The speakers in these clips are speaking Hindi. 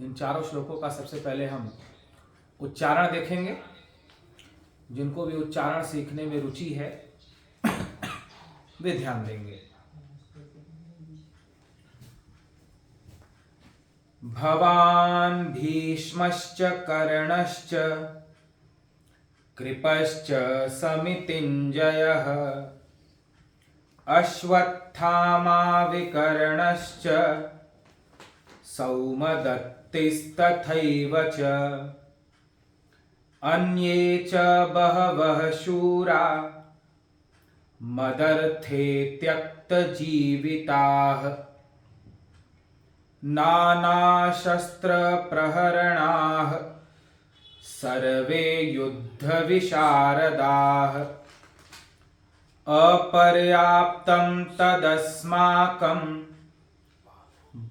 इन चारों श्लोकों का सबसे पहले हम उच्चारण देखेंगे। जिनको भी उच्चारण सीखने में रुचि है वे ध्यान देंगे। भवान् भीष्मश्च कर्णश्च कृपश्च समितिञ्जयः अश्वत्थामा विकर्णश्च सौमदत्तिस्तथैव च अन्ये च बहवः शूरा मदर्थे त्यक्तजीविताः नानाशस्त्रप्रहरणाः सर्वे युद्धविशारदाः अपर्याप्तं तदस्माकं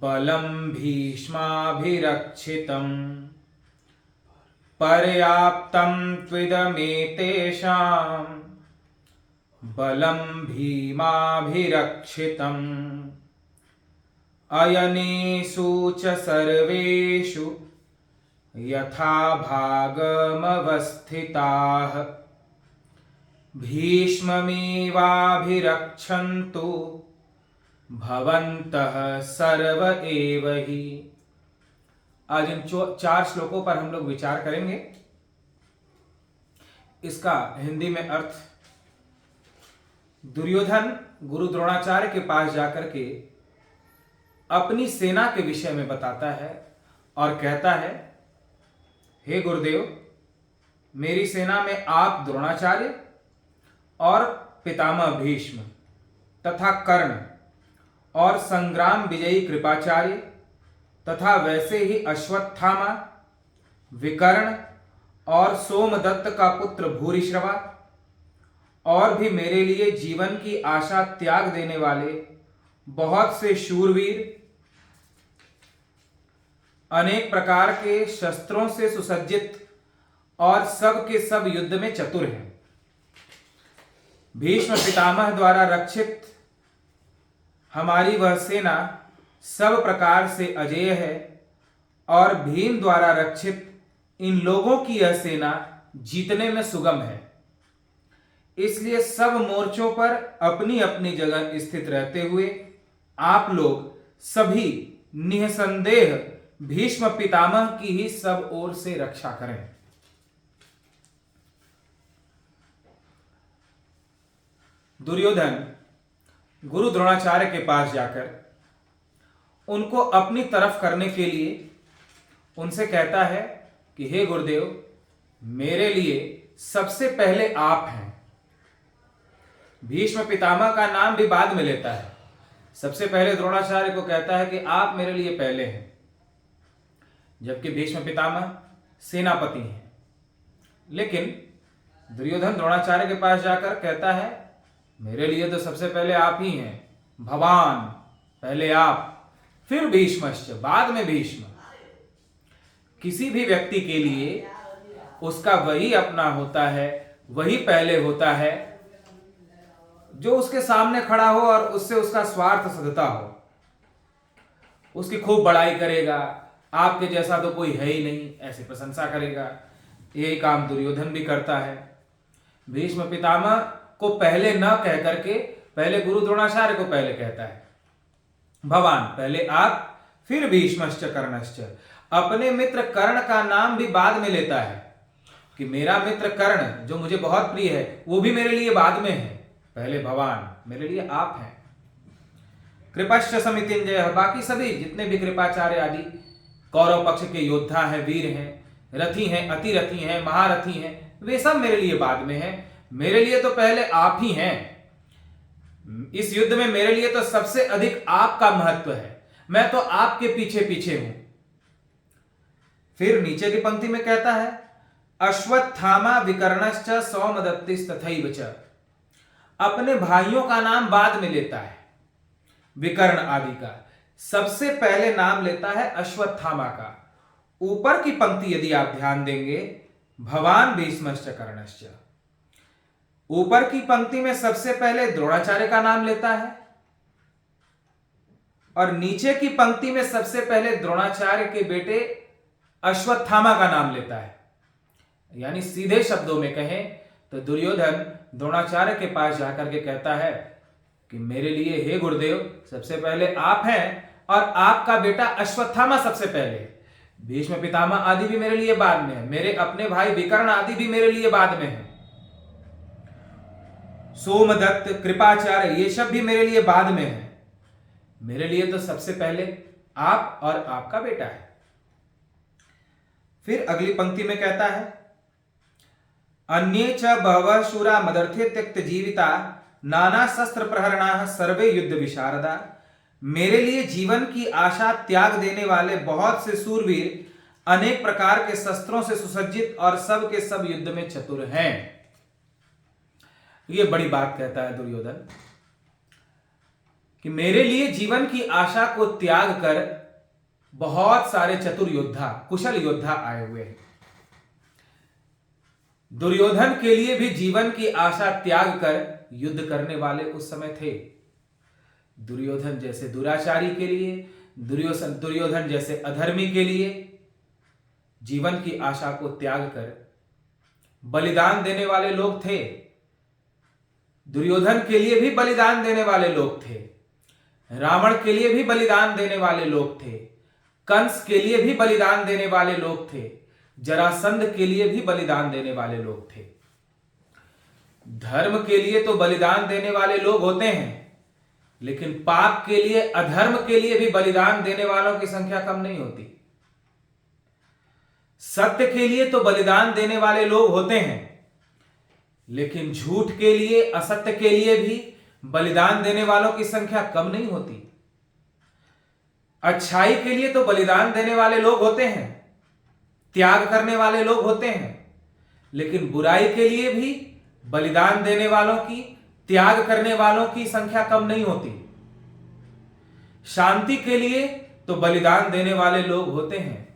बलं भीष्माभिरक्षितम् पर्याप्तं त्विदमेतेषां बलं भीमाभिरक्षितम् अयनेषु च सर्वेषु यथा भागमवस्थिताः भीष्ममेवाभिरक्षन्तु भवन्तः सर्व एव हि। आज इन चार श्लोकों पर हम लोग विचार करेंगे। इसका हिंदी में अर्थ दुर्योधन गुरु द्रोणाचार्य के पास जाकर के अपनी सेना के विषय में बताता है और कहता है, हे गुरुदेव, मेरी सेना में आप द्रोणाचार्य और पितामह भीष्म तथा कर्ण और संग्राम विजयी कृपाचार्य तथा वैसे ही अश्वत्थामा, विकर्ण और सोमदत्त का पुत्र भूरिश्रवा और भी मेरे लिए जीवन की आशा त्याग देने वाले बहुत से शूरवीर अनेक प्रकार के शस्त्रों से सुसज्जित और सब के सब युद्ध में चतुर हैं। भीष्म पितामह द्वारा रक्षित हमारी वह सेना सब प्रकार से अजेय है और भीम द्वारा रक्षित इन लोगों की यह सेना जीतने में सुगम है। इसलिए सब मोर्चों पर अपनी अपनी जगह स्थित रहते हुए आप लोग सभी निसंदेह भीष्म पितामह की ही सब ओर से रक्षा करें। दुर्योधन गुरु द्रोणाचार्य के पास जाकर उनको अपनी तरफ करने के लिए उनसे कहता है कि हे गुरुदेव, मेरे लिए सबसे पहले आप हैं। भीष्म पितामह का नाम भी बाद में लेता है। सबसे पहले द्रोणाचार्य को कहता है कि आप मेरे लिए पहले हैं, जबकि भीष्म पितामह सेनापति हैं। लेकिन दुर्योधन द्रोणाचार्य के पास जाकर कहता है, मेरे लिए तो सबसे पहले आप ही हैं। भवान पहले आप, फिर भीष्मश्च, बाद में भीष्म। किसी भी व्यक्ति के लिए उसका वही अपना होता है, वही पहले होता है जो उसके सामने खड़ा हो और उससे उसका स्वार्थ सधता हो। उसकी खूब बड़ाई करेगा, आपके जैसा तो कोई है ही नहीं, ऐसी प्रशंसा करेगा। यही काम दुर्योधन भी करता है। भीष्म पितामह को पहले न कह करके पहले गुरु द्रोणाचार्य को पहले कहता है। भवान पहले आप, फिर भीष्मश्च कर्णश्च। अपने मित्र कर्ण का नाम भी बाद में लेता है कि मेरा मित्र कर्ण जो मुझे बहुत प्रिय है वो भी मेरे लिए बाद में है। पहले भवान, मेरे लिए आप हैं। कृपश्च समितिञ्जयः, बाकी सभी जितने भी कृपाचार्य आदि कौरव पक्ष के योद्धा हैं, वीर हैं, रथी हैं, अतिरथी हैं, महारथी हैं, वे सब मेरे लिए बाद में हैं। मेरे लिए तो पहले आप ही हैं। इस युद्ध में मेरे लिए तो सबसे अधिक आपका महत्व है। मैं तो आपके पीछे पीछे हूं। फिर नीचे की पंक्ति में कहता है, अश्वत्थामा विकर्णश्च सौमदत्तिस्तथैव च। अपने भाइयों का नाम बाद में लेता है, विकर्ण आदि का। सबसे पहले नाम लेता है अश्वत्थामा का। ऊपर की पंक्ति यदि आप ध्यान देंगे, भवान भीष्मश्च कर्णश्च, ऊपर की पंक्ति में सबसे पहले द्रोणाचार्य का नाम लेता है, और नीचे की पंक्ति में सबसे पहले द्रोणाचार्य के बेटे अश्वत्थामा का नाम लेता है। यानी सीधे शब्दों में कहें तो दुर्योधन द्रोणाचार्य के पास जाकर के कहता है कि मेरे लिए हे गुरुदेव सबसे पहले आप हैं और आपका बेटा अश्वत्थामा सबसे पहले, भीष्म पितामह आदि भी मेरे लिए बाद में है, मेरे अपने भाई विकर्ण आदि भी मेरे लिए बाद में है, सोमदत्त कृपाचार्य ये सब भी मेरे लिए बाद में है, मेरे लिए तो सबसे पहले आप और आपका बेटा है। फिर अगली पंक्ति में कहता है अन्ये च बहवः शूरा मदर्थे त्यक्त जीविता नाना शस्त्र प्रहरणाः सर्वे युद्ध विशारदा, मेरे लिए जीवन की आशा त्याग देने वाले बहुत से सूरवीर अनेक प्रकार के शस्त्रों से सुसज्जित और सब के सब युद्ध में चतुर हैं। यह बड़ी बात कहता है दुर्योधन कि मेरे लिए जीवन की आशा को त्याग कर बहुत सारे चतुर योद्धा कुशल योद्धा आए हुए हैं। दुर्योधन के लिए भी जीवन की आशा त्याग कर युद्ध करने वाले उस समय थे। दुर्योधन जैसे दुराचारी के लिए, दुर्योधन जैसे अधर्मी के लिए जीवन की आशा को त्याग कर बलिदान देने वाले लोग थे। दुर्योधन के लिए भी बलिदान देने वाले लोग थे, रावण के लिए भी बलिदान देने वाले लोग थे, कंस के लिए भी बलिदान देने वाले लोग थे, जरासंध के लिए भी बलिदान देने वाले लोग थे। धर्म के लिए तो बलिदान देने वाले लोग होते हैं, लेकिन पाप के लिए, अधर्म के लिए भी बलिदान देने वालों की संख्या कम नहीं होती। सत्य के लिए तो बलिदान देने वाले लोग होते हैं, लेकिन झूठ के लिए, असत्य के लिए भी बलिदान देने वालों की संख्या कम नहीं होती। अच्छाई के लिए तो बलिदान देने वाले लोग होते हैं, त्याग करने वाले लोग होते हैं, लेकिन बुराई के लिए भी बलिदान देने वालों की, त्याग करने वालों की संख्या कम नहीं होती। शांति के लिए तो बलिदान देने वाले लोग होते हैं,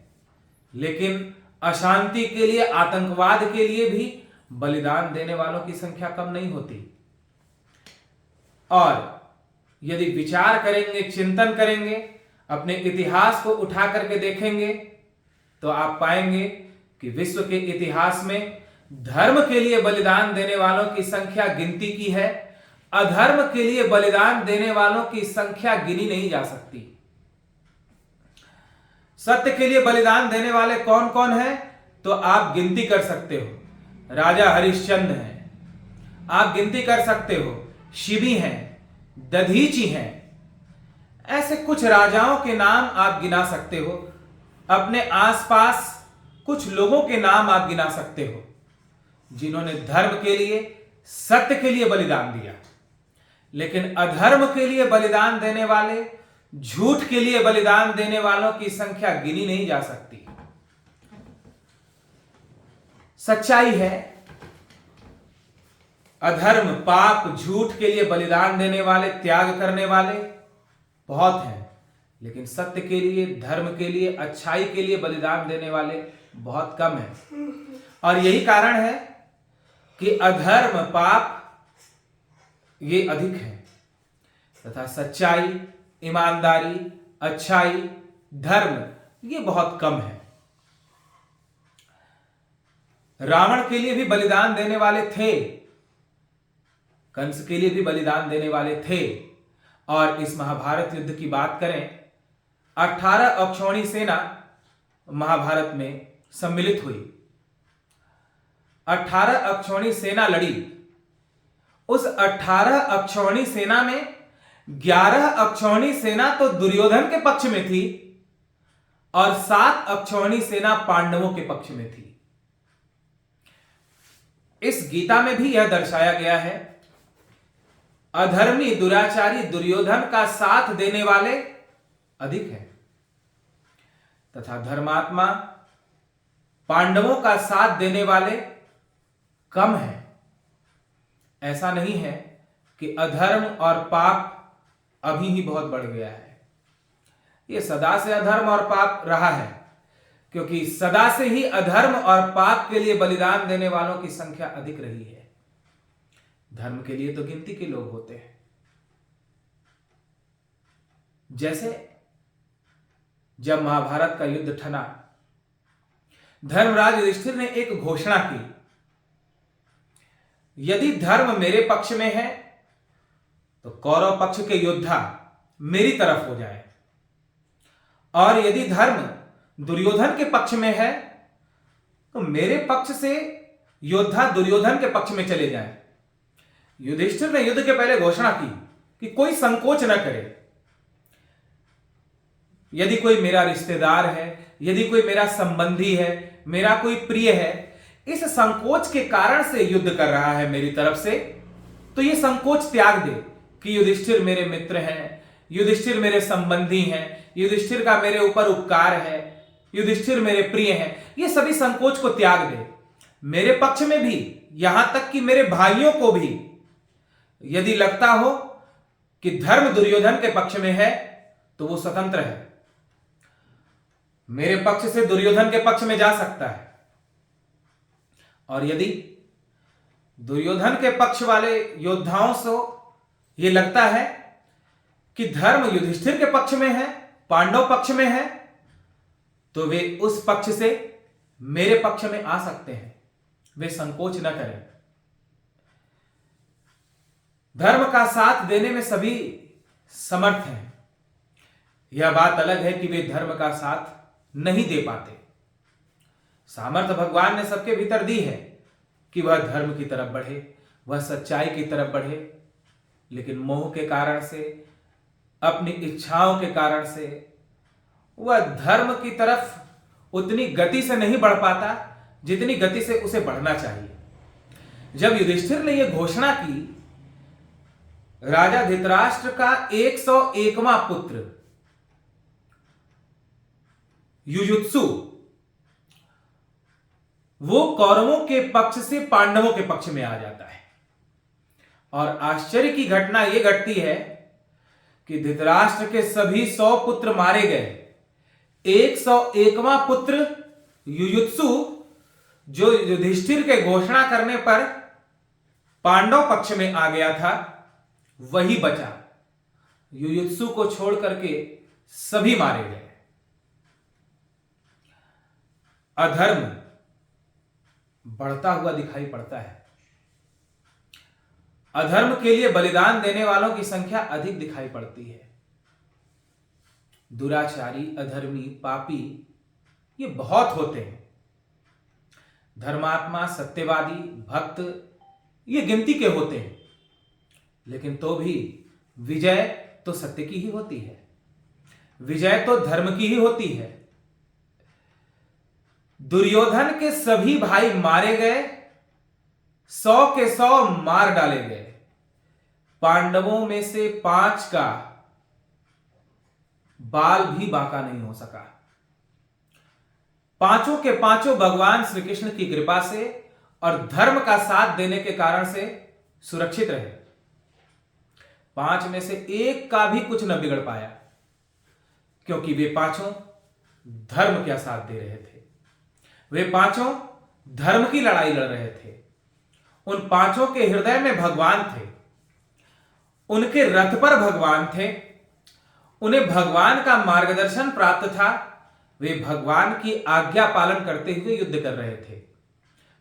लेकिन अशांति के लिए, आतंकवाद के लिए भी बलिदान देने वालों की संख्या कम नहीं होती। और यदि विचार करेंगे, चिंतन करेंगे, अपने इतिहास को उठा करके देखेंगे तो आप पाएंगे कि विश्व के इतिहास में धर्म के लिए बलिदान देने वालों की संख्या गिनती की है, अधर्म के लिए बलिदान देने वालों की संख्या गिनी नहीं जा सकती। सत्य के लिए बलिदान देने वाले कौन कौन हैं तो आप गिनती कर सकते हो। राजा हरिश्चंद्र हैं, आप गिनती कर सकते हो, शिबी हैं, दधीची हैं, ऐसे कुछ राजाओं के नाम आप गिना सकते हो। अपने आसपास कुछ लोगों के नाम आप गिना सकते हो जिन्होंने धर्म के लिए, सत्य के लिए बलिदान दिया, लेकिन अधर्म के लिए बलिदान देने वाले, झूठ के लिए बलिदान देने वालों की संख्या गिनी नहीं जा सकती। सच्चाई है, अधर्म, पाप, झूठ के लिए बलिदान देने वाले, त्याग करने वाले बहुत हैं, लेकिन सत्य के लिए, धर्म के लिए, अच्छाई के लिए बलिदान देने वाले बहुत कम हैं। और यही कारण है कि अधर्म, पाप ये अधिक है तथा सच्चाई, ईमानदारी, अच्छाई, धर्म ये बहुत कम है। रावण के लिए भी बलिदान देने वाले थे, कंस के लिए भी बलिदान देने वाले थे। और इस महाभारत युद्ध की बात करें, 18 अक्षौणी सेना महाभारत में सम्मिलित हुई, 18 अक्षौणी सेना लड़ी। उस 18 अक्षौणी सेना में 11 अक्षौणी सेना तो दुर्योधन के पक्ष में थी और 7 अक्षौणी सेना पांडवों के पक्ष में थी। इस गीता में भी यह दर्शाया गया है, अधर्मी, दुराचारी दुर्योधन का साथ देने वाले अधिक हैं तथा धर्मात्मा पांडवों का साथ देने वाले कम हैं। ऐसा नहीं है कि अधर्म और पाप अभी ही बहुत बढ़ गया है, यह सदा से अधर्म और पाप रहा है, क्योंकि सदा से ही अधर्म और पाप के लिए बलिदान देने वालों की संख्या अधिक रही है। धर्म के लिए तो गिनती के लोग होते हैं। जैसे जब महाभारत का युद्ध ठना, धर्मराज युधिष्ठिर ने एक घोषणा की, यदि धर्म मेरे पक्ष में है तो कौरव पक्ष के योद्धा मेरी तरफ हो जाए, और यदि धर्म दुर्योधन के पक्ष में है तो मेरे पक्ष से योद्धा दुर्योधन के पक्ष में चले जाएं। युधिष्ठिर ने युद्ध के पहले घोषणा की कि कोई संकोच न करे। यदि कोई मेरा रिश्तेदार है, यदि कोई मेरा संबंधी है, मेरा कोई प्रिय है, इस संकोच के कारण से युद्ध कर रहा है मेरी तरफ से, तो यह संकोच त्याग दे कि युधिष्ठिर मेरे मित्र हैं, युधिष्ठिर मेरे संबंधी हैं, युधिष्ठिर का मेरे ऊपर उपकार है, युधिष्ठिर मेरे प्रिय हैं। ये सभी संकोच को त्याग दे। मेरे पक्ष में भी, यहां तक कि मेरे भाइयों को भी यदि लगता हो कि धर्म दुर्योधन के पक्ष में है तो वो स्वतंत्र है, मेरे पक्ष से दुर्योधन के पक्ष में जा सकता है। और यदि दुर्योधन के पक्ष वाले योद्धाओं से यह लगता है कि धर्म युधिष्ठिर के पक्ष में है, पांडव पक्ष में है, तो वे उस पक्ष से मेरे पक्ष में आ सकते हैं। वे संकोच न करें। धर्म का साथ देने में सभी समर्थ हैं। यह बात अलग है कि वे धर्म का साथ नहीं दे पाते। सामर्थ्य भगवान ने सबके भीतर दी है कि वह धर्म की तरफ बढ़े, वह सच्चाई की तरफ बढ़े, लेकिन मोह के कारण से, अपनी इच्छाओं के कारण से वह धर्म की तरफ उतनी गति से नहीं बढ़ पाता जितनी गति से उसे बढ़ना चाहिए। जब युधिष्ठिर ने यह घोषणा की, राजा धृतराष्ट्र का 101वां पुत्र युयुत्सु, वो कौरवों के पक्ष से पांडवों के पक्ष में आ जाता है। और आश्चर्य की घटना यह घटती है कि धृतराष्ट्र के सभी 100 पुत्र मारे गए। 101वां पुत्र युयुत्सु, जो युधिष्ठिर के घोषणा करने पर पांडव पक्ष में आ गया था, वही बचा। युयुत्सु को छोड़ करके सभी मारे गए। अधर्म बढ़ता हुआ दिखाई पड़ता है। अधर्म के लिए बलिदान देने वालों की संख्या अधिक दिखाई पड़ती है। दुराचारी, अधर्मी, पापी ये बहुत होते हैं। धर्मात्मा, सत्यवादी, भक्त ये गिनती के होते हैं, लेकिन तो भी विजय तो सत्य की ही होती है, विजय तो धर्म की ही होती है। दुर्योधन के सभी भाई मारे गए, 100 के 100 मार डाले गए। पांडवों में से 5 का बाल भी बांका नहीं हो सका। पांचों के पांचों भगवान श्री कृष्ण की कृपा से और धर्म का साथ देने के कारण से सुरक्षित रहे। 5 में से 1 का भी कुछ न बिगड़ पाया, क्योंकि वे पांचों धर्म का साथ दे रहे थे। वे पांचों धर्म की लड़ाई लड़ रहे थे। उन पांचों के हृदय में भगवान थे, उनके रथ पर भगवान थे, उन्हें भगवान का मार्गदर्शन प्राप्त था। वे भगवान की आज्ञा पालन करते हुए युद्ध कर रहे थे।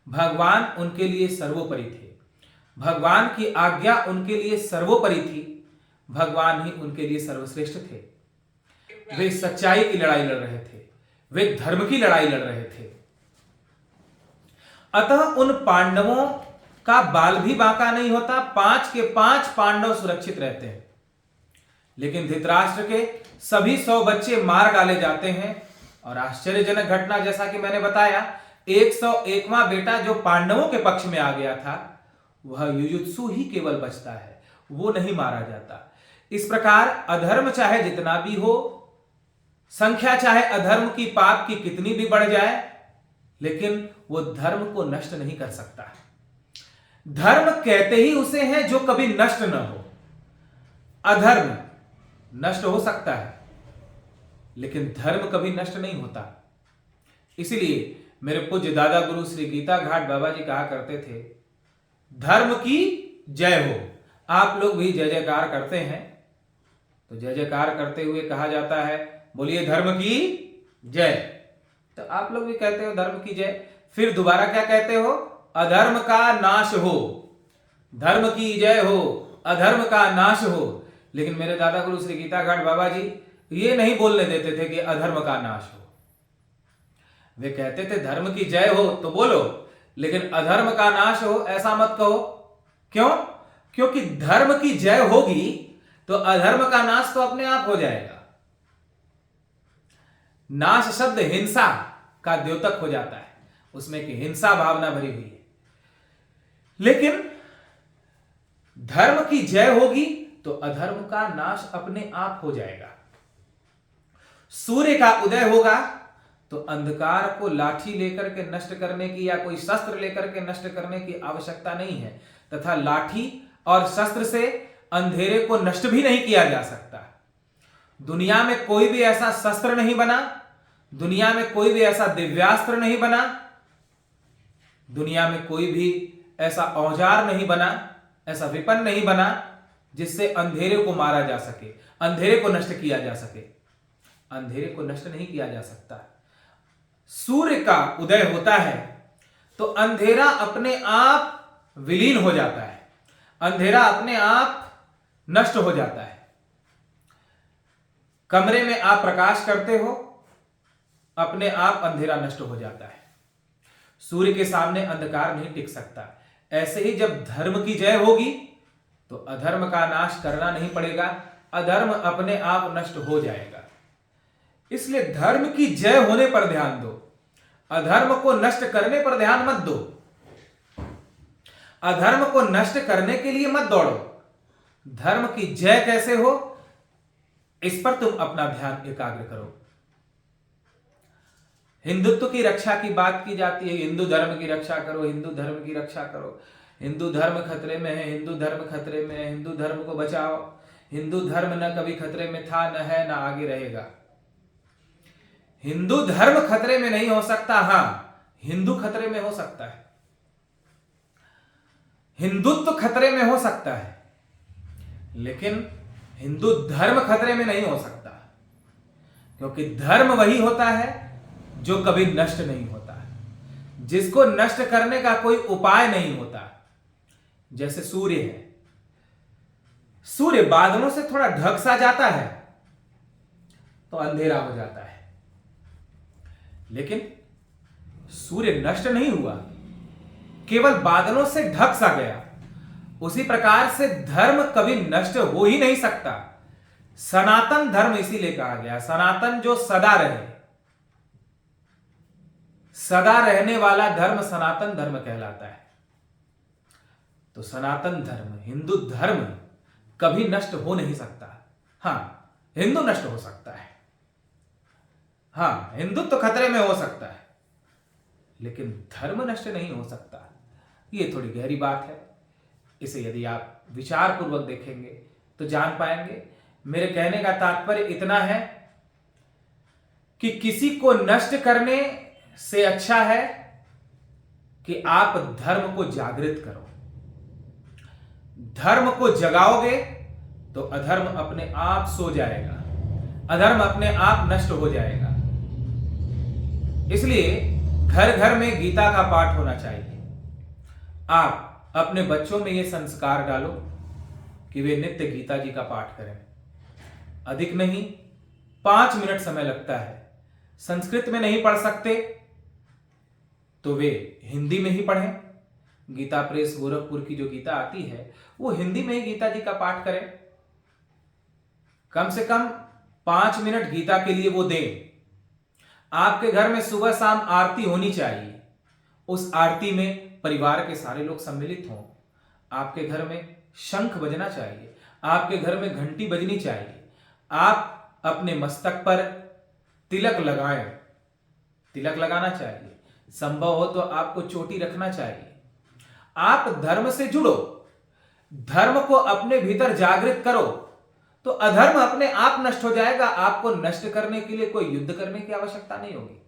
भगवान उनके लिए सर्वोपरि थे, भगवान की आज्ञा उनके लिए सर्वोपरि थी, भगवान ही उनके लिए सर्वश्रेष्ठ थे। वे सच्चाई की लड़ाई लड़ रहे थे, वे धर्म की लड़ाई लड़ रहे थे। अतः उन पांडवों का बाल भी बांका नहीं होता। 5 के 5 पांडव सुरक्षित रहते हैं। लेकिन धृतराष्ट्र के सभी 100 बच्चे मार डाले जाते हैं। और आश्चर्यजनक घटना, जैसा कि मैंने बताया, 101वां बेटा जो पांडवों के पक्ष में आ गया था, वह युयुत्सु ही केवल बचता है, वो नहीं मारा जाता। इस प्रकार अधर्म चाहे जितना भी हो, संख्या चाहे अधर्म की, पाप की कितनी भी बढ़ जाए, लेकिन वो धर्म को नष्ट नहीं कर सकता। धर्म कहते ही उसे है जो कभी नष्ट न हो। अधर्म नष्ट हो सकता है, लेकिन धर्म कभी नष्ट नहीं होता। इसलिए मेरे पूज्य दादा गुरु श्री गीता घाट बाबा जी कहा करते थे, धर्म की जय हो। आप लोग भी जय जयकार करते हैं। तो जय जयकार करते हुए कहा जाता है, बोलिए धर्म की जय। तो आप लोग भी कहते हो धर्म की जय, फिर दोबारा क्या कहते हो, अधर्म का नाश हो, धर्म की जय हो, अधर्म का नाश हो। लेकिन मेरे दादा गुरु श्री गीताघाट बाबा जी ये नहीं बोलने देते थे कि अधर्म का नाश हो। वे कहते थे धर्म की जय हो तो बोलो, लेकिन अधर्म का नाश हो ऐसा मत कहो। क्यों? क्योंकि धर्म की जय होगी तो अधर्म का नाश तो अपने आप हो जाएगा। नाश शब्द हिंसा का द्योतक हो जाता है, उसमें कि हिंसा भावना भरी हुई है। लेकिन धर्म की जय होगी तो अधर्म का नाश अपने आप हो जाएगा। सूर्य का उदय होगा तो अंधकार को लाठी लेकर के नष्ट करने की या कोई शस्त्र लेकर के नष्ट करने की आवश्यकता नहीं है, तथा लाठी और शस्त्र से अंधेरे को नष्ट भी नहीं किया जा सकता। दुनिया में कोई भी ऐसा शस्त्र नहीं बना, दुनिया में कोई भी ऐसा दिव्यास्त्र नहीं बना, दुनिया में कोई भी ऐसा औजार नहीं बना, ऐसा विपन नहीं बना जिससे अंधेरे को मारा जा सके, अंधेरे को नष्ट किया जा सके। अंधेरे को नष्ट नहीं किया जा सकता। सूर्य का उदय होता है तो अंधेरा अपने आप विलीन हो जाता है, अंधेरा अपने आप नष्ट हो जाता है। कमरे में आप प्रकाश करते हो, अपने आप अंधेरा नष्ट हो जाता है। सूर्य के सामने अंधकार नहीं टिक सकता। ऐसे ही जब धर्म की जय होगी तो अधर्म का नाश करना नहीं पड़ेगा, अधर्म अपने आप नष्ट हो जाएगा। इसलिए धर्म की जय होने पर ध्यान दो, अधर्म को नष्ट करने पर ध्यान मत दो। अधर्म को नष्ट करने के लिए मत दौड़ो। धर्म की जय कैसे हो इस पर तुम अपना ध्यान एकाग्र करो। हिंदुत्व की रक्षा की बात की जाती है, हिंदू धर्म की रक्षा करो, हिंदू धर्म की रक्षा करो, हिंदू धर्म खतरे में है, हिंदू धर्म खतरे में है, हिंदू धर्म को बचाओ। हिंदू धर्म न कभी खतरे में था, न है, न आगे रहेगा। हिंदू धर्म खतरे में नहीं हो सकता। हां, हिंदू खतरे में हो सकता है, हिंदुत्व खतरे में हो सकता है, लेकिन हिंदू धर्म खतरे में नहीं हो सकता, क्योंकि धर्म वही होता है जो कभी नष्ट नहीं होता, जिसको नष्ट करने का कोई उपाय नहीं होता। जैसे सूर्य है, सूर्य बादलों से थोड़ा ढक सा जाता है तो अंधेरा हो जाता है, लेकिन सूर्य नष्ट नहीं हुआ, केवल बादलों से ढक सा गया। उसी प्रकार से धर्म कभी नष्ट हो ही नहीं सकता। सनातन धर्म इसीलिए कहा गया, सनातन जो सदा रहे, सदा रहने वाला धर्म सनातन धर्म कहलाता है। तो सनातन धर्म, हिंदू धर्म कभी नष्ट हो नहीं सकता। हां, हिंदू नष्ट हो सकता है, हां, हिंदुत्व तो खतरे में हो सकता है, लेकिन धर्म नष्ट नहीं हो सकता। ये थोड़ी गहरी बात है, इसे यदि आप विचार पूर्वक देखेंगे तो जान पाएंगे। मेरे कहने का तात्पर्य इतना है कि किसी को नष्ट करने से अच्छा है कि आप धर्म को जागृत करो। धर्म को जगाओगे तो अधर्म अपने आप सो जाएगा, अधर्म अपने आप नष्ट हो जाएगा। इसलिए घर घर में गीता का पाठ होना चाहिए। आप अपने बच्चों में यह संस्कार डालो कि वे नित्य गीता जी का पाठ करें। अधिक नहीं, 5 मिनट समय लगता है। संस्कृत में नहीं पढ़ सकते तो वे हिंदी में ही पढ़ें। गीता प्रेस गोरखपुर की जो गीता आती है वो हिंदी में ही गीता जी का पाठ करें। कम से कम 5 मिनट गीता के लिए वो दें। आपके घर में सुबह शाम आरती होनी चाहिए, उस आरती में परिवार के सारे लोग सम्मिलित हों। आपके घर में शंख बजना चाहिए, आपके घर में घंटी बजनी चाहिए। आप अपने मस्तक पर तिलक लगाएं, तिलक लगाना चाहिए। संभव हो तो आपको चोटी रखना चाहिए। आप धर्म से जुड़ो, धर्म को अपने भीतर जागृत करो तो अधर्म अपने आप नष्ट हो जाएगा। आपको नष्ट करने के लिए कोई युद्ध करने की आवश्यकता नहीं होगी,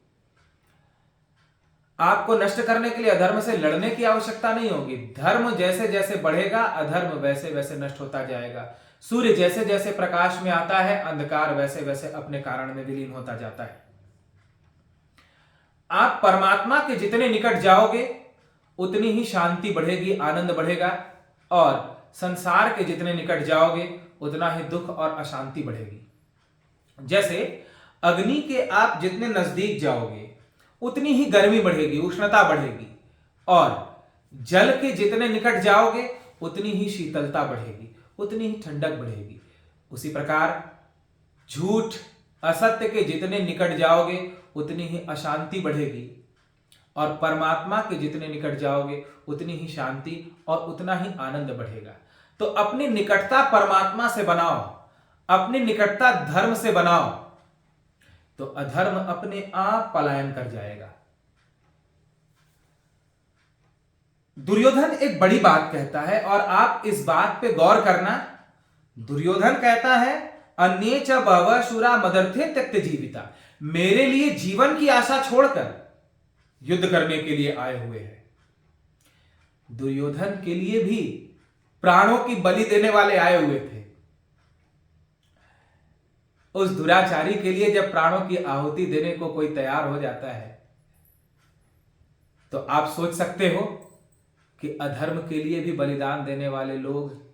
आपको नष्ट करने के लिए अधर्म से लड़ने की आवश्यकता नहीं होगी। धर्म जैसे जैसे बढ़ेगा अधर्म वैसे वैसे नष्ट होता जाएगा। सूर्य जैसे जैसे प्रकाश में आता है, अंधकार वैसे वैसे अपने कारण में विलीन होता जाता है। आप परमात्मा के जितने निकट जाओगे उतनी ही शांति बढ़ेगी, आनंद बढ़ेगा, और संसार के जितने निकट जाओगे उतना ही दुख और अशांति बढ़ेगी। जैसे अग्नि के आप जितने नजदीक जाओगे उतनी ही गर्मी बढ़ेगी, उष्णता बढ़ेगी, और जल के जितने निकट जाओगे उतनी ही शीतलता बढ़ेगी, उतनी ही ठंडक बढ़ेगी। उसी प्रकार झूठ असत्य के जितने निकट जाओगे उतनी ही अशांति बढ़ेगी, और परमात्मा के जितने निकट जाओगे उतनी ही शांति और उतना ही आनंद बढ़ेगा। तो अपनी निकटता परमात्मा से बनाओ, अपनी निकटता धर्म से बनाओ, तो अधर्म अपने आप पलायन कर जाएगा। दुर्योधन एक बड़ी बात कहता है, और आप इस बात पे गौर करना। दुर्योधन कहता है, अन्ये च बहवः शूरा मदर्थे त्यक्त जीविता, मेरे लिए जीवन की आशा छोड़कर युद्ध करने के लिए आए हुए हैं। दुर्योधन के लिए भी प्राणों की बलि देने वाले आए हुए थे। उस दुराचारी के लिए जब प्राणों की आहुति देने को कोई तैयार हो जाता है, तो आप सोच सकते हो कि अधर्म के लिए भी बलिदान देने वाले लोग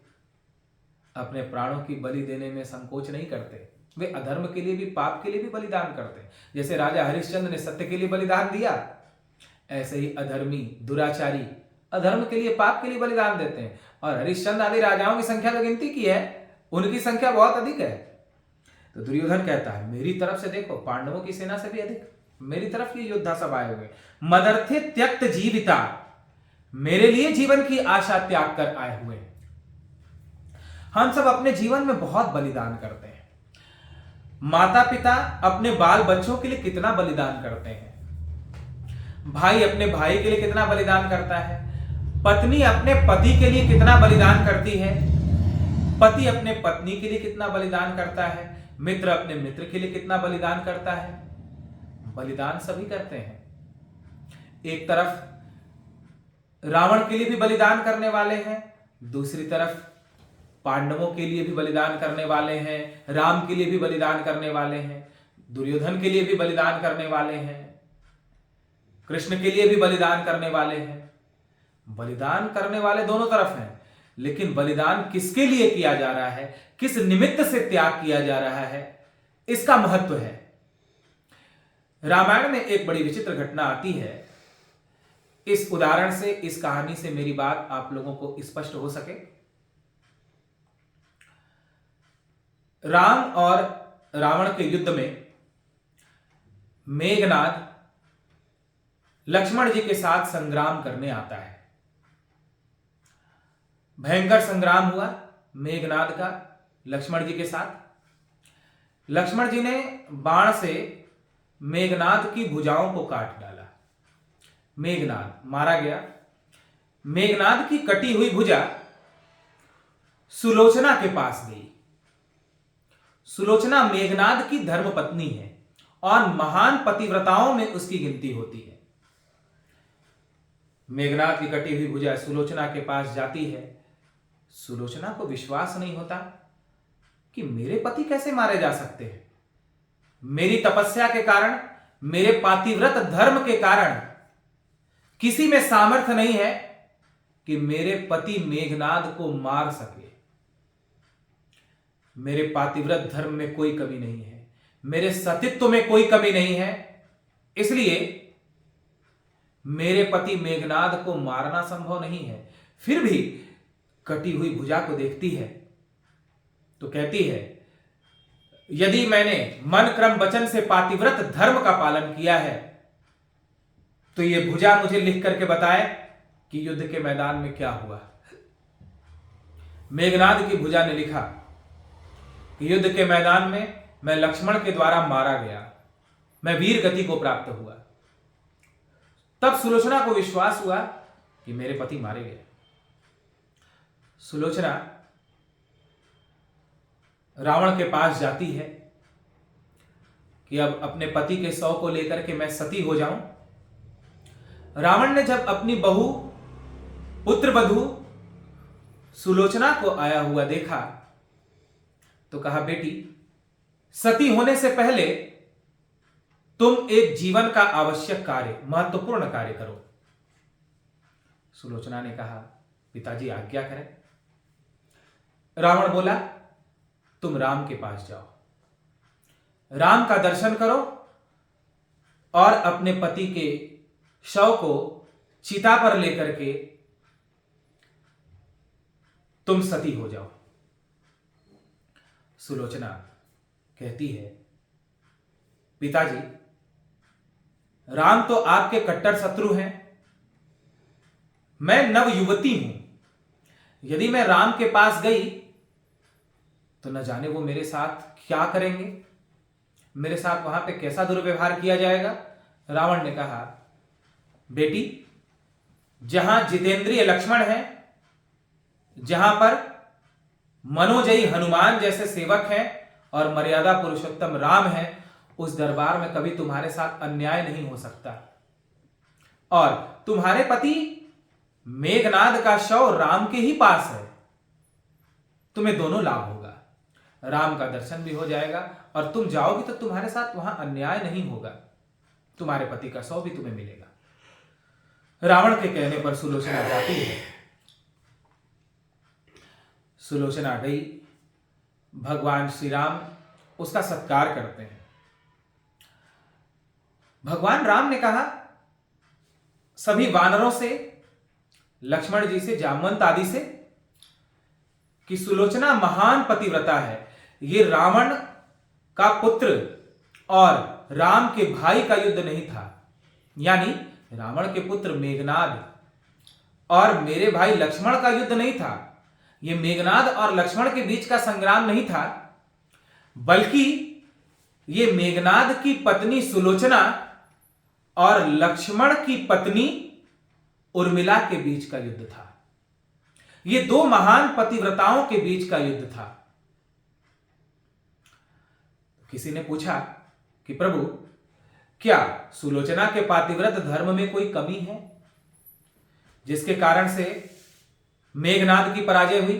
अपने प्राणों की बलि देने में संकोच नहीं करते। वे अधर्म के लिए भी, पाप के लिए भी बलिदान करते हैं। जैसे राजा हरिश्चंद्र ने सत्य के लिए बलिदान दिया, ऐसे ही अधर्मी, दुराचारी अधर्म के लिए, पाप के लिए बलिदान देते हैं। और हरिश्चंद्र आदि राजाओं की संख्या तो गिनती की है, उनकी संख्या बहुत अधिक है। तो दुर्योधन कहता है, मेरी तरफ से देखो, पांडवों की सेना से भी अधिक मेरी तरफ ये योद्धा सब आए हुए। मदर्थे त्यक्त जीविता, मेरे लिए जीवन की आशा त्याग कर आए हुए। हम सब अपने जीवन में बहुत बलिदान करते हैं। माता पिता अपने बाल बच्चों के लिए कितना बलिदान करते हैं, भाई अपने भाई के लिए कितना बलिदान करता है, पत्नी अपने पति के लिए कितना बलिदान करती है, पति अपने पत्नी के लिए कितना बलिदान करता है, मित्र अपने मित्र के लिए कितना बलिदान करता है। बलिदान सभी करते हैं। एक तरफ रावण के लिए भी बलिदान करने वाले हैं, दूसरी तरफ पांडवों के लिए भी बलिदान करने वाले हैं, राम के लिए भी बलिदान करने वाले हैं, दुर्योधन के लिए भी बलिदान करने वाले हैं, कृष्ण के लिए भी बलिदान करने वाले हैं। बलिदान करने वाले दोनों तरफ हैं, लेकिन बलिदान किसके लिए किया जा रहा है, किस निमित्त से त्याग किया जा रहा है, इसका महत्व है। रामायण में एक बड़ी विचित्र घटना आती है। इस उदाहरण से, इस कहानी से मेरी बात आप लोगों को स्पष्ट हो सके। राम और रावण के युद्ध में मेघनाद लक्ष्मण जी के साथ संग्राम करने आता है। भयंकर संग्राम हुआ मेघनाद का लक्ष्मण जी के साथ। लक्ष्मण जी ने बाण से मेघनाद की भुजाओं को काट डाला। मेघनाद मारा गया। मेघनाद की कटी हुई भुजा सुलोचना के पास गई। सुलोचना मेघनाद की धर्मपत्नी है और महान पतिव्रताओं में उसकी गिनती होती है। मेघनाद की कटी हुई भुजा सुलोचना के पास जाती है। सुलोचना को विश्वास नहीं होता कि मेरे पति कैसे मारे जा सकते हैं। मेरी तपस्या के कारण, मेरे पातिव्रत धर्म के कारण किसी में सामर्थ्य नहीं है कि मेरे पति मेघनाद को मार सके। मेरे पातिव्रत धर्म में कोई कमी नहीं है, मेरे सतीत्व में कोई कमी नहीं है, इसलिए मेरे पति मेघनाद को मारना संभव नहीं है। फिर भी कटी हुई भुजा को देखती है तो कहती है, यदि मैंने मन क्रम वचन से पातिव्रत धर्म का पालन किया है तो यह भुजा मुझे लिख करके बताए कि युद्ध के मैदान में क्या हुआ। मेघनाद की भुजा ने लिखा कि युद्ध के मैदान में मैं लक्ष्मण के द्वारा मारा गया, मैं वीर गति को प्राप्त हुआ। तब सुलोचना को विश्वास हुआ कि मेरे पति मारे गए। सुलोचना रावण के पास जाती है कि अब अपने पति के शव को लेकर के मैं सती हो जाऊं। रावण ने जब अपनी बहू, पुत्र वधू सुलोचना को आया हुआ देखा तो कहा, बेटी, सती होने से पहले तुम एक जीवन का आवश्यक कार्य, महत्वपूर्ण कार्य करो। सुलोचना ने कहा, पिताजी आज्ञा करें। रावण बोला, तुम राम के पास जाओ, राम का दर्शन करो और अपने पति के शव को चिता पर लेकर के तुम सती हो जाओ। सुलोचना कहती है, पिताजी, राम तो आपके कट्टर शत्रु हैं, मैं नवयुवती हूं, यदि मैं राम के पास गई तो न जाने वो मेरे साथ क्या करेंगे, मेरे साथ वहां पे कैसा दुर्व्यवहार किया जाएगा। रावण ने कहा, बेटी, जहां जितेंद्रिय लक्ष्मण है, जहां पर मनोजयी हनुमान जैसे सेवक हैं और मर्यादा पुरुषोत्तम राम है, उस दरबार में कभी तुम्हारे साथ अन्याय नहीं हो सकता। और तुम्हारे पति मेघनाद का शव राम के ही पास है, तुम्हें दोनों लाभ होगा, राम का दर्शन भी हो जाएगा और तुम जाओगी तो तुम्हारे साथ वहां अन्याय नहीं होगा, तुम्हारे पति का शव भी तुम्हें मिलेगा। रावण के कहने पर सुलोचना जाती है। सुलोचना गई, भगवान श्री राम उसका सत्कार करते हैं। भगवान राम ने कहा सभी वानरों से, लक्ष्मण जी से, जामवंत आदि से, कि सुलोचना महान पतिव्रता है, ये रावण का पुत्र और राम के भाई का युद्ध नहीं था, यानी रावण के पुत्र मेघनाद और मेरे भाई लक्ष्मण का युद्ध नहीं था, ये मेघनाद और लक्ष्मण के बीच का संग्राम नहीं था, बल्कि ये मेघनाद की पत्नी सुलोचना और लक्ष्मण की पत्नी उर्मिला के बीच का युद्ध था। ये दो महान पतिव्रताओं के बीच का युद्ध था। किसी ने पूछा कि प्रभु, क्या सुलोचना के पातिव्रत धर्म में कोई कमी है जिसके कारण से मेघनाद की पराजय हुई?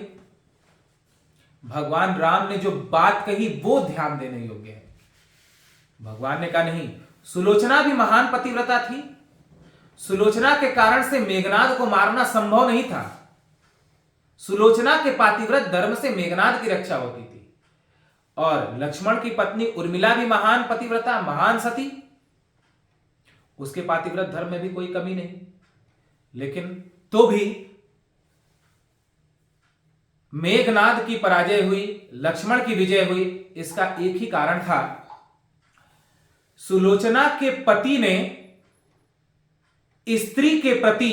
भगवान राम ने जो बात कही वो ध्यान देने योग्य है। भगवान ने कहा, नहीं, सुलोचना भी महान पतिव्रता थी, सुलोचना के कारण से मेघनाद को मारना संभव नहीं था, सुलोचना के पातिव्रत धर्म से मेघनाद की रक्षा होती थी, और लक्ष्मण की पत्नी उर्मिला भी महान पतिव्रता, महान सती, उसके पातिव्रत धर्म में भी कोई कमी नहीं, लेकिन तो भी मेघनाद की पराजय हुई, लक्ष्मण की विजय हुई। इसका एक ही कारण था, सुलोचना के पति ने स्त्री के प्रति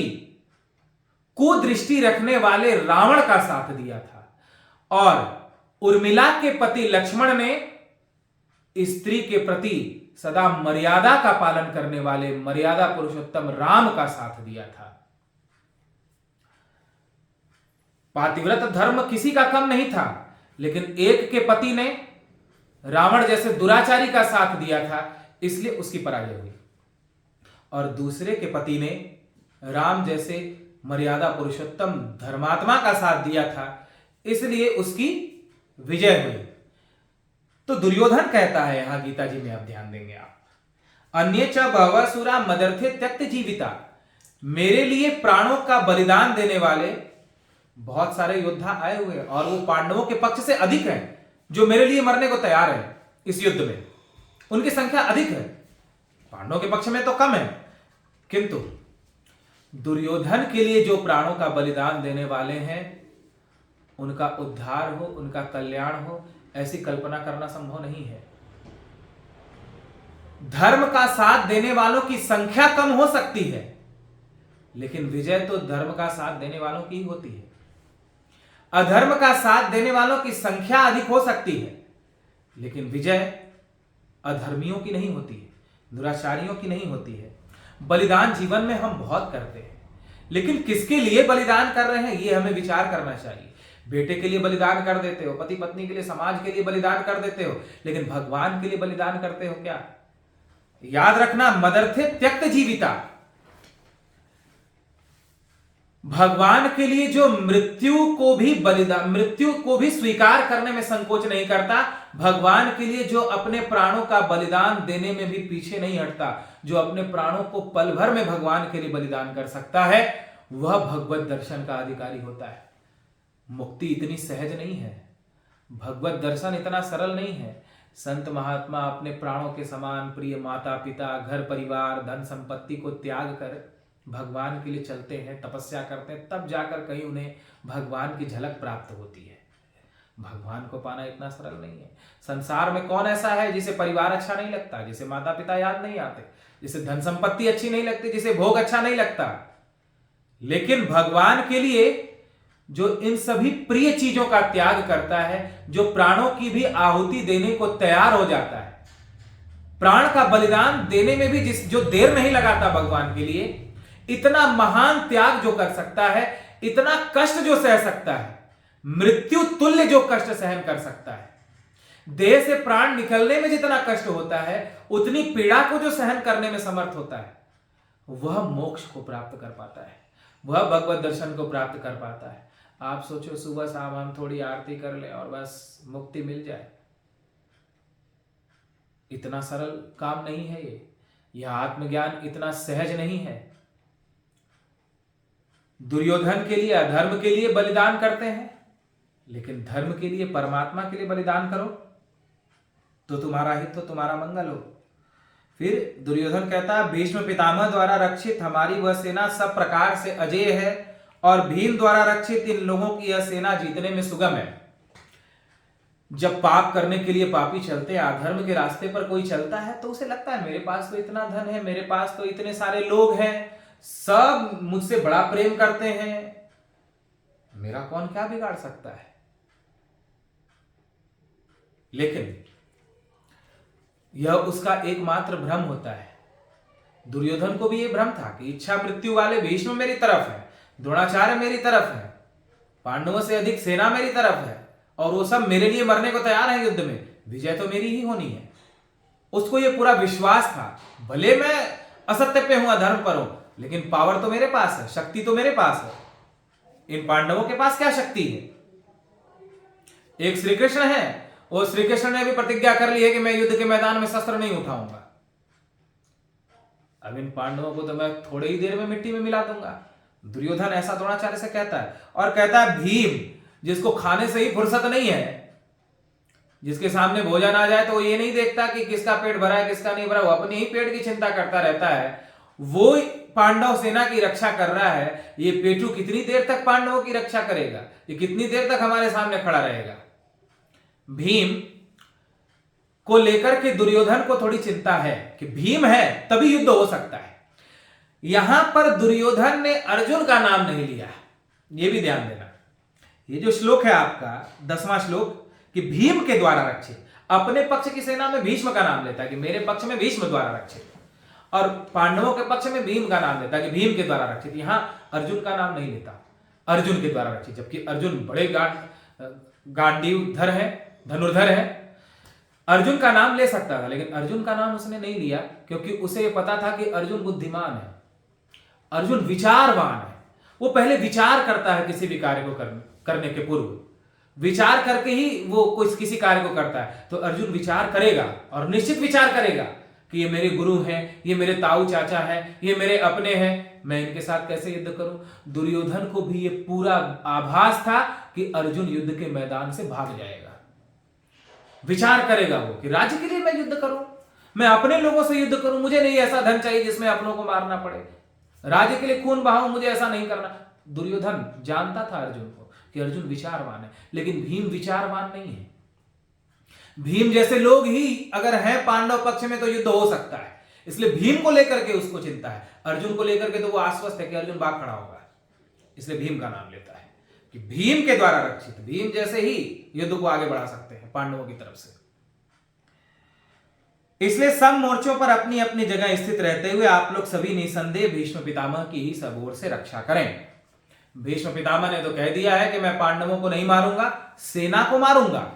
कुदृष्टि रखने वाले रावण का साथ दिया था, और उर्मिला के पति लक्ष्मण ने स्त्री के प्रति सदा मर्यादा का पालन करने वाले मर्यादा पुरुषोत्तम राम का साथ दिया था। पातिव्रत धर्म किसी का कम नहीं था, लेकिन एक के पति ने रावण जैसे दुराचारी का साथ दिया था, इसलिए उसकी पराजय हुई, और दूसरे के पति ने राम जैसे मर्यादा पुरुषोत्तम धर्मात्मा का साथ दिया था, इसलिए उसकी विजय हुई। तो दुर्योधन कहता है यहां गीता जी में, आप ध्यान देंगे आप, अन्ये च बहवसुरा मदर्थे त्यक्त जीविता, मेरे लिए प्राणों का बलिदान देने वाले बहुत सारे योद्धा आए हुए हैं, और वो पांडवों के पक्ष से अधिक हैं, जो मेरे लिए मरने को तैयार है इस युद्ध में, उनकी संख्या अधिक है, पांडवों के पक्ष में तो कम है, किंतु दुर्योधन के लिए जो प्राणों का बलिदान देने वाले हैं, उनका उद्धार हो, उनका कल्याण हो, ऐसी कल्पना करना संभव नहीं है। धर्म का साथ देने वालों की संख्या कम हो सकती है, लेकिन विजय तो धर्म का साथ देने वालों की ही होती है। अधर्म का साथ देने वालों की संख्या अधिक हो सकती है, लेकिन विजय अधर्मियों की नहीं होती है, दुराचारियों की नहीं होती है। बलिदान जीवन में हम बहुत करते हैं, लेकिन किसके लिए बलिदान कर रहे हैं ये हमें विचार करना चाहिए। बेटे के लिए बलिदान कर देते हो, पति पत्नी के लिए, समाज के लिए बलिदान कर देते हो, लेकिन भगवान के लिए बलिदान करते हो क्या? याद रखना, मदर्थे त्यक्त जीविता, भगवान के लिए जो मृत्यु को भी स्वीकार करने में संकोच नहीं करता, भगवान के लिए जो अपने प्राणों का बलिदान देने में भी पीछे नहीं हटता, जो अपने प्राणों को पल भर में भगवान के लिए बलिदान कर सकता है, वह भगवत दर्शन का अधिकारी होता है। मुक्ति इतनी सहज नहीं है, भगवत दर्शन इतना सरल नहीं है। संत महात्मा अपने प्राणों के समान प्रिय माता पिता, घर परिवार, धन संपत्ति को त्याग कर भगवान के लिए चलते हैं, तपस्या करते हैं, तब जाकर कहीं उन्हें भगवान की झलक प्राप्त होती है। भगवान को पाना इतना सरल नहीं है। संसार में कौन ऐसा है जिसे परिवार अच्छा नहीं लगता, जिसे माता पिता याद नहीं आते, जिसे धन संपत्ति अच्छी नहीं लगती, जिसे भोग अच्छा नहीं लगता, लेकिन भगवान के लिए जो इन सभी प्रिय चीजों का त्याग करता है, जो प्राणों की भी आहुति देने को तैयार हो जाता है, प्राण का बलिदान देने में भी जो देर नहीं लगाता भगवान के लिए, इतना महान त्याग जो कर सकता है, इतना कष्ट जो सह सकता है, मृत्यु तुल्य जो कष्ट सहन कर सकता है, देह से प्राण निकलने में जितना कष्ट होता है, उतनी पीड़ा को जो सहन करने में समर्थ होता है, वह मोक्ष को प्राप्त कर पाता है, वह भगवत दर्शन को प्राप्त कर पाता है। आप सोचो, सुबह शाम हम थोड़ी आरती कर लें और बस मुक्ति मिल जाए। इतना सरल काम नहीं है ये। यह आत्मज्ञान इतना सहज नहीं है। दुर्योधन के लिए, अधर्म के लिए बलिदान करते हैं, लेकिन धर्म के लिए, परमात्मा के लिए बलिदान करो तो तुम्हारा हित हो, तुम्हारा मंगल हो। फिर दुर्योधन कहता है, भीष्म पितामह द्वारा रक्षित हमारी वह सेना सब प्रकार से अजेय है और भीम द्वारा रक्षित इन लोगों की यह सेना जीतने में सुगम है। जब पाप करने के लिए पापी चलते हैं, अधर्म के रास्ते पर कोई चलता है, तो उसे लगता है मेरे पास तो इतना धन है, मेरे पास तो इतने सारे लोग हैं, सब मुझसे बड़ा प्रेम करते हैं, मेरा कौन क्या बिगाड़ सकता है। लेकिन यह उसका एकमात्र भ्रम होता है। दुर्योधन को भी यह भ्रम था कि इच्छा मृत्यु वाले भीष्म मेरी तरफ है, द्रोणाचार्य मेरी तरफ है, पांडवों से अधिक सेना मेरी तरफ है और वो सब मेरे लिए मरने को तैयार है, युद्ध में विजय तो मेरी ही होनी है। उसको यह पूरा विश्वास था, भले मैं असत्य पे हूं, अधर्म पर हूं, लेकिन पावर तो मेरे पास है, शक्ति तो मेरे पास है। इन पांडवों के पास क्या शक्ति है? एक श्री कृष्ण है, और श्री कृष्ण ने भी प्रतिज्ञा कर ली है कि मैं युद्ध के मैदान में शस्त्र नहीं उठाऊंगा। अब इन पांडवों को तो मैं थोड़ी ही देर में मिट्टी में मिला दूंगा। दुर्योधन ऐसा द्रोणाचार्य से कहता है, और कहता है भीम, जिसको खाने से ही फुर्सत नहीं है, जिसके सामने भोजन आ जाए तो वो ये नहीं देखता कि किसका पेट भरा है किसका नहीं भरा, वो अपने ही पेट की चिंता करता रहता है। वो पांडव सेना की रक्षा कर रहा है, ये पेटू कितनी देर तक पांडवों की रक्षा करेगा, ये कितनी देर तक हमारे सामने खड़ा रहेगा। भीम को लेकर के दुर्योधन को थोड़ी चिंता है कि भीम है तभी युद्ध हो सकता है। यहां पर दुर्योधन ने अर्जुन का नाम नहीं लिया, यह भी ध्यान देना। ये जो श्लोक है आपका 10वां श्लोक, कि भीम के द्वारा रक्षित, अपने पक्ष की सेना में भीष्म का नाम लेता है कि मेरे पक्ष में भीष्म द्वारा रक्षित, और पांडवों के पक्ष में भीम का नाम लेता है कि भीम के द्वारा रक्षित। यहां अर्जुन का नाम नहीं लेता, अर्जुन के द्वारा रक्षित, जबकि अर्जुन बड़े गांडीवधर है, धनुर्धर है। अर्जुन का नाम ले सकता था, लेकिन अर्जुन का नाम उसने नहीं लिया, क्योंकि उसे यह पता था कि अर्जुन बुद्धिमान है, अर्जुन विचारवान है। वो पहले विचार करता है किसी भी कार्य को करने के पूर्व, विचार करके ही वो किसी कार्य को करता है। तो अर्जुन विचार करेगा, और निश्चित विचार करेगा कि ये मेरे गुरु हैं, ये मेरे ताऊ चाचा हैं, ये मेरे अपने हैं, मैं इनके साथ कैसे युद्ध करूं। दुर्योधन को भी ये पूरा आभास था कि अर्जुन युद्ध के मैदान से भाग जाएगा। विचार करेगा वो कि राज्य के लिए मैं युद्ध करूं, मैं अपने लोगों से युद्ध करूं, मुझे नहीं ऐसा धन चाहिए जिसमें अपनों को मारना पड़े, राज्य के लिए खून बहाऊं, मुझे ऐसा नहीं करना। दुर्योधन जानता था अर्जुन को कि अर्जुन विचारवान है, लेकिन भीम विचारवान नहीं है। भीम जैसे लोग ही अगर हैं पांडव पक्ष में तो युद्ध हो सकता है, इसलिए भीम को लेकर के उसको चिंता है। अर्जुन को लेकर के तो वो आश्वस्त है कि अर्जुन भाग खड़ा होगा, इसलिए भीम का नाम लेता है कि भीम के द्वारा रक्षित, भीम जैसे ही युद्ध को आगे बढ़ा सकते हैं पांडवों की तरफ से। इसलिए सब मोर्चों पर अपनी अपनी जगह स्थित रहते हुए आप लोग सभी निसंदेह भीष्म पितामह की ही सब ओर से रक्षा करें। भीष्म पितामह ने तो कह दिया है कि मैं पांडवों को नहीं मारूंगा, सेना को मारूंगा,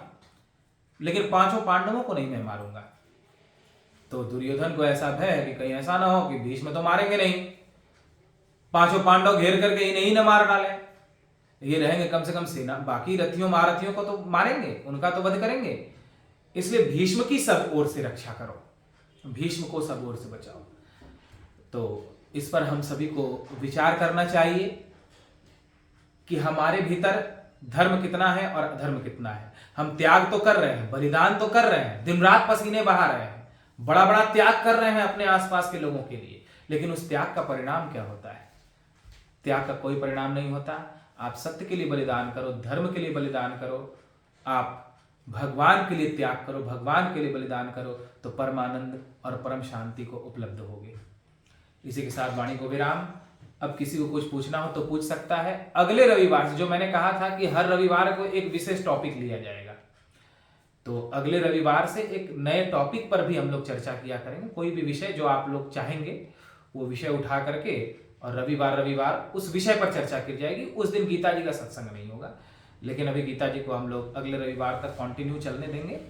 लेकिन 5 पांडवों को नहीं मैं मारूंगा। तो दुर्योधन को ऐसा भय है कि कहीं ऐसा ना हो कि भीष्म तो मारेंगे नहीं, पांचों पांडव घेर करके इन्हें ही न मार डाले, ये रहेंगे कम से कम सेना, बाकी रथियों महारथियों को तो मारेंगे, उनका तो वध करेंगे। इसलिए भीष्म की सब ओर से रक्षा करो, भीष्म को सब ओर से बचाओ। तो इस पर हम सभी को विचार करना चाहिए कि हमारे भीतर धर्म कितना है और अधर्म कितना है। हम त्याग तो कर रहे हैं, बलिदान तो कर रहे हैं, दिन रात पसीने बहा रहे हैं, बड़ा बड़ा त्याग कर रहे हैं अपने आसपास के लोगों के लिए, लेकिन उस त्याग का परिणाम क्या होता है? त्याग का कोई परिणाम नहीं होता। आप सत्य के लिए बलिदान करो, धर्म के लिए बलिदान करो, आप भगवान के लिए त्याग करो, भगवान के लिए बलिदान करो, तो परमानंद और परम शांति को उपलब्ध होगे। इसी के साथ वाणी को विराम। अब किसी को कुछ पूछना हो तो पूछ सकता है। अगले रविवार से, जो मैंने कहा था कि हर रविवार को एक विशेष टॉपिक लिया जाएगा, तो अगले रविवार से एक नए टॉपिक पर भी हम लोग चर्चा किया करेंगे। कोई भी विषय जो आप लोग चाहेंगे वो विषय उठा करके, और रविवार उस विषय पर चर्चा की जाएगी। उस दिन गीता जी का सत्संग नहीं होगा, लेकिन अभी गीता जी को हम लोग अगले रविवार तक कंटिन्यू चलने देंगे।